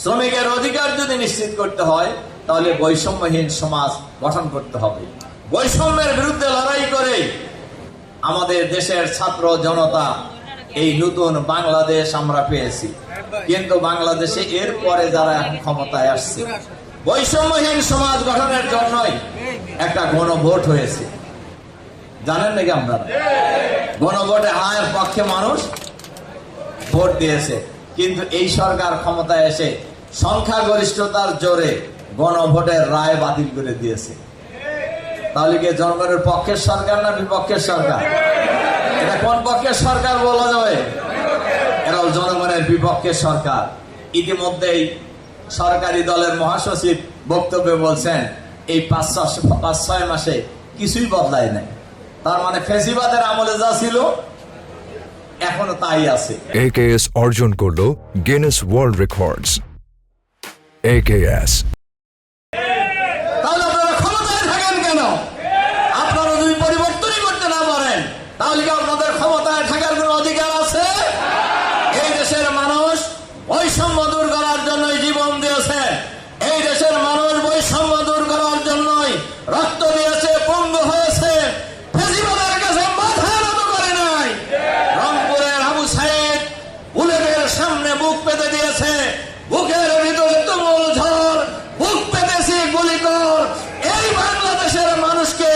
শ্রমিকের অধিকার যদি নিশ্চিত করতে হয় তাহলে বৈষম্যহীন সমাজ গঠন করতে হবে। বৈষম্যের বিরুদ্ধে লড়াই করে আমাদের দেশের ছাত্র জনতা এই নতুন বাংলাদেশ আমরা পেয়েছি। কিন্তু বাংলাদেশে এরপরে যারা এখন ক্ষমতায় আসছে, বৈষম্যহীন সমাজ গঠনের জন্যই একটা গণভোট হয়েছে। জানেন নাকি আপনারা? গণভোটে হায়ের পক্ষে মানুষ ভোট দিয়েছে। কিন্তু এই সরকার ক্ষমতায় এসে সংখ্যাগরিষ্ঠতার জোরে গণভোটের রায় বাতিল করে দিয়েছে। তাহলে কি জনগণের পক্ষের সরকার না বিপক্ষের সরকার? এটা কোন পক্ষের সরকার বলা যাবে? এরাও জনগণের বিপক্ষের সরকার। ইতিমধ্যেই সরকারি দলের মহাসচিব বক্তব্যে বলছেন এই 5-6 মাসে কিছুই বদলায় নাই। তার মানে ফেসিবাদের আমলে যা ছিল এখনো তাই আছে। AKS অর্জন করলো গিনেস ওয়ার্ল্ড রেকর্ডস। AKS তাহলে আপনারা ক্ষমতায় থাকেন কেন? আপনারা যদি পরিবর্তনই করতে না পারেন তাহলে কি আপনাদের ক্ষমতায় থাকার কোনো অধিকার আছে? এই দেশের মানুষ বৈষম্য দূর করার জন্যই জীবন দিয়েছে। এই দেশের মানুষ বৈষম্য দূর করার জন্যই রক্ত দিয়েছে, পঙ্গু হয়েছে, ফেসিবাদের কাছে মাথা নত করে নাই। রংপুরের আবু সাইদ বুলেটের সামনে বুক পেতে দিয়েছে, বুকের ভিতরে তুমুল ঝড়, বুক পেতেছি গুলি কর। এই বাংলাদেশের মানুষকে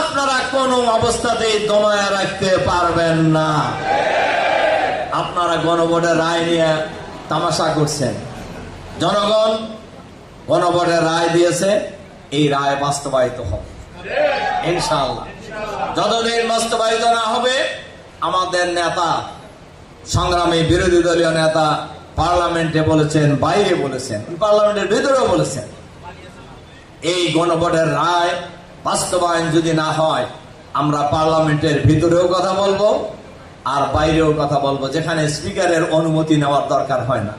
আপনারা কোনো অবস্থাতেই দমায় রাখতে পারবেন না। আপনারা গণভোটের রায় নিয়ে তামাশা করছেন। জনগণ গণভোটের রায় দিয়েছে, এই রায় বাস্তবায়িত হবে ইনশাআল্লাহ। যতদিন বাস্তবায়িত না হবে আমাদের নেতা, সংগ্রামী বিরোধী দলীয় নেতা পার্লামেন্টে বলেছেন, বাইরে বলেছেন, পার্লামেন্টের ভিতরেও বলেছেন, এই গণভোটের রায় বাস্তবায়ন যদি না হয় আমরা পার্লামেন্টের ভিতরেও কথা বলবো আর বাইরেও কথা বলবো, যেখানে স্পিকারের অনুমতি নেওয়ার দরকার হয় না।